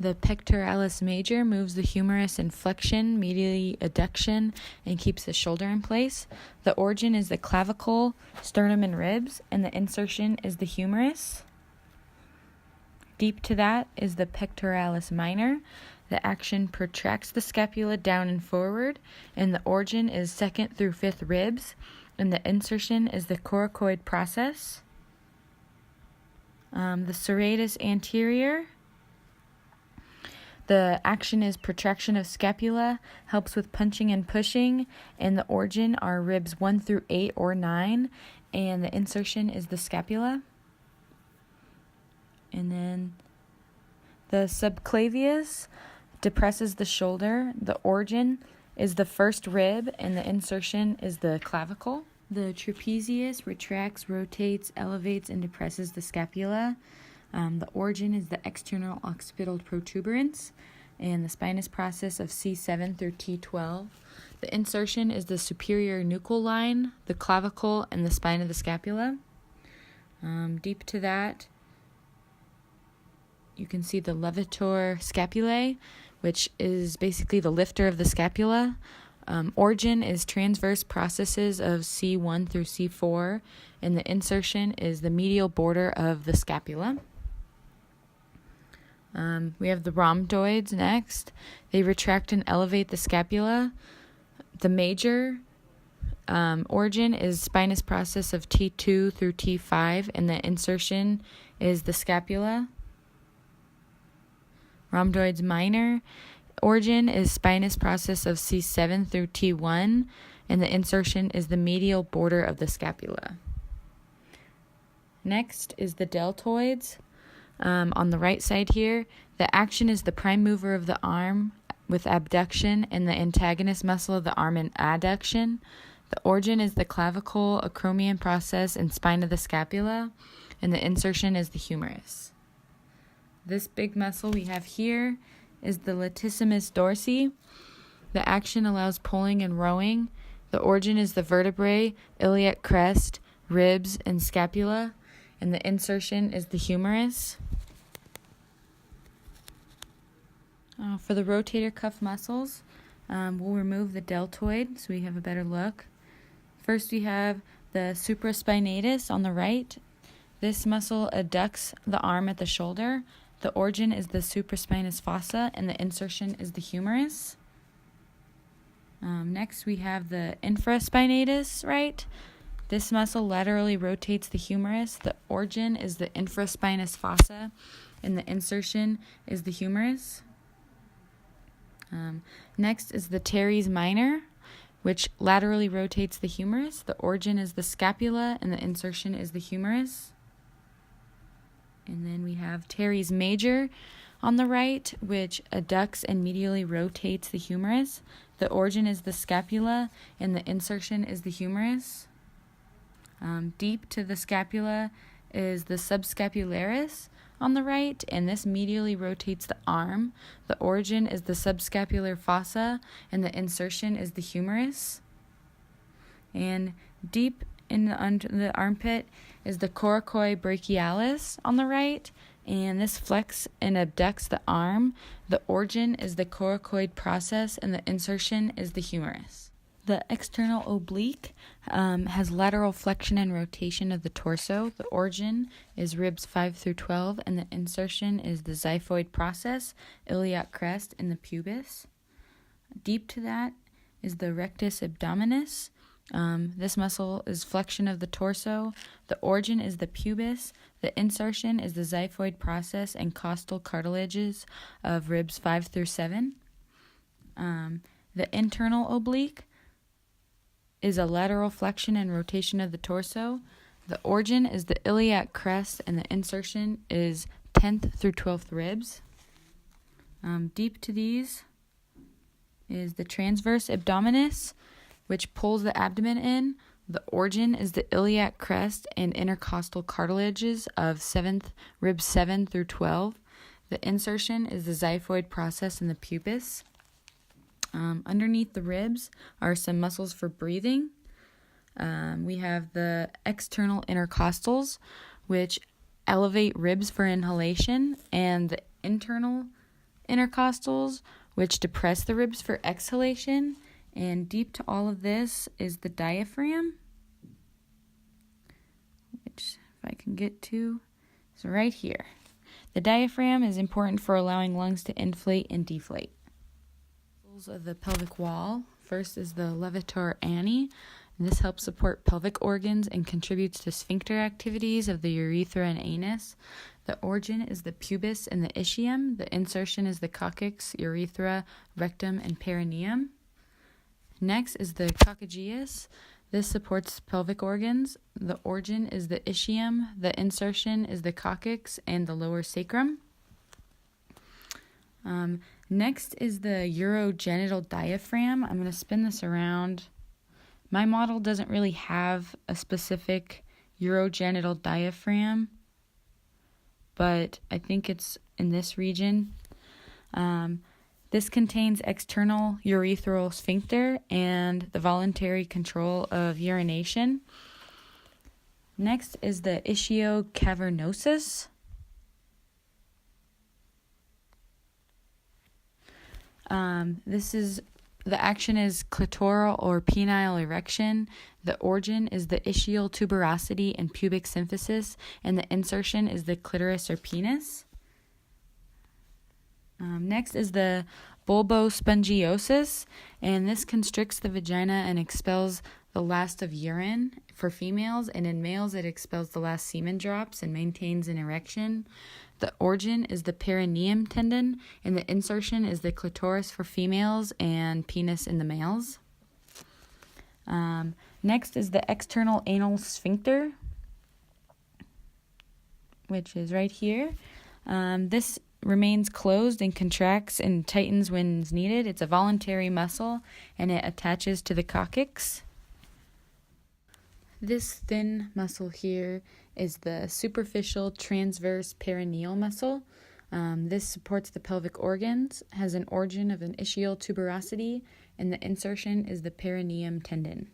The pectoralis major moves the humerus in flexion, medially adduction, and keeps the shoulder in place. The origin is the clavicle, sternum, and ribs, and the insertion is the humerus. Deep to that is the pectoralis minor. The action protracts the scapula down and forward, and the origin is 2nd through 5th ribs, and the insertion is the coracoid process. The serratus anterior. The action is protraction of scapula, helps with punching and pushing, and the origin are ribs 1 through 8 or 9, and the insertion is the scapula. And then the subclavius depresses the shoulder. The origin is the 1st rib, and the insertion is the clavicle. The trapezius retracts, rotates, elevates, and depresses the scapula. The origin is the external occipital protuberance, and the spinous process of C7 through T12. The insertion is the superior nuchal line, the clavicle, and the spine of the scapula. Deep to that, you can see the levator scapulae, which is basically the lifter of the scapula. Origin is transverse processes of C1 through C4, and the insertion is the medial border of the scapula. We have the rhomboids next. They retract and elevate the scapula. The major origin is spinous process of T2 through T5, and the insertion is the scapula. Rhomboids minor origin is spinous process of C7 through T1, and the insertion is the medial border of the scapula. Next is the deltoids. On the right side here, the action is the prime mover of the arm with abduction, and the antagonist muscle of the arm in adduction. The origin is the clavicle, acromion process, and spine of the scapula, and the insertion is the humerus. This big muscle we have here is the latissimus dorsi. The action allows pulling and rowing. The origin is the vertebrae, iliac crest, ribs, and scapula, and the insertion is the humerus. For the rotator cuff muscles, we'll remove the deltoid so we have a better look. First we have the supraspinatus on the right. This muscle adducts the arm at the shoulder. The origin is the supraspinous fossa, and the insertion is the humerus. Next we have the infraspinatus, right? This muscle laterally rotates the humerus. The origin is the infraspinous fossa, and the insertion is the humerus. Next is the teres minor, which laterally rotates the humerus. The origin is the scapula, and the insertion is the humerus. And then we have teres major on the right, which adducts and medially rotates the humerus. The origin is the scapula, and the insertion is the humerus. Deep to the scapula is the subscapularis on the right, and this medially rotates the arm. The origin is the subscapular fossa, and the insertion is the humerus. And deep in the armpit is the coracoid brachialis on the right, and this flexes and abducts the arm. The origin is the coracoid process, and the insertion is the humerus. The external oblique has lateral flexion and rotation of the torso. The origin is ribs 5 through 12, and the insertion is the xiphoid process, iliac crest, and the pubis. Deep to that is the rectus abdominis. This muscle is flexion of the torso. The origin is the pubis. The insertion is the xiphoid process and costal cartilages of ribs 5 through 7. The internal oblique is a lateral flexion and rotation of the torso. The origin is the iliac crest, and the insertion is 10th through 12th ribs. Deep to these is the transverse abdominis, which pulls the abdomen in. The origin is the iliac crest and intercostal cartilages of ribs 7 through 12. The insertion is the xiphoid process in the pubis. Underneath the ribs are some muscles for breathing. We have the external intercostals, which elevate ribs for inhalation, and the internal intercostals, which depress the ribs for exhalation. And deep to all of this is the diaphragm, which if I can get to, is right here. The diaphragm is important for allowing lungs to inflate and deflate. Muscles of the pelvic wall. First is the levator ani, and this helps support pelvic organs and contributes to sphincter activities of the urethra and anus. The origin is the pubis and the ischium. The insertion is the coccyx, urethra, rectum, and perineum. Next is the coccygeus. This supports pelvic organs. The origin is the ischium. The insertion is the coccyx and the lower sacrum. Next is the urogenital diaphragm. I'm going to spin this around. My model doesn't really have a specific urogenital diaphragm, but I think it's in this region. This contains external urethral sphincter and the voluntary control of urination. Next is the ischiocavernosus. The action is clitoral or penile erection. The origin is the ischial tuberosity and pubic symphysis, and the insertion is the clitoris or penis. Next is the bulbospongiosis, and this constricts the vagina and expels the last of urine for females, and in males it expels the last semen drops and maintains an erection. The origin is the perineum tendon, and the insertion is the clitoris for females and penis in the males. Next is the external anal sphincter, which is right here. This remains closed and contracts and tightens when needed. It's a voluntary muscle, and it attaches to the coccyx. This thin muscle here is the superficial transverse perineal muscle. This supports the pelvic organs, has an origin of an ischial tuberosity, and the insertion is the perineum tendon.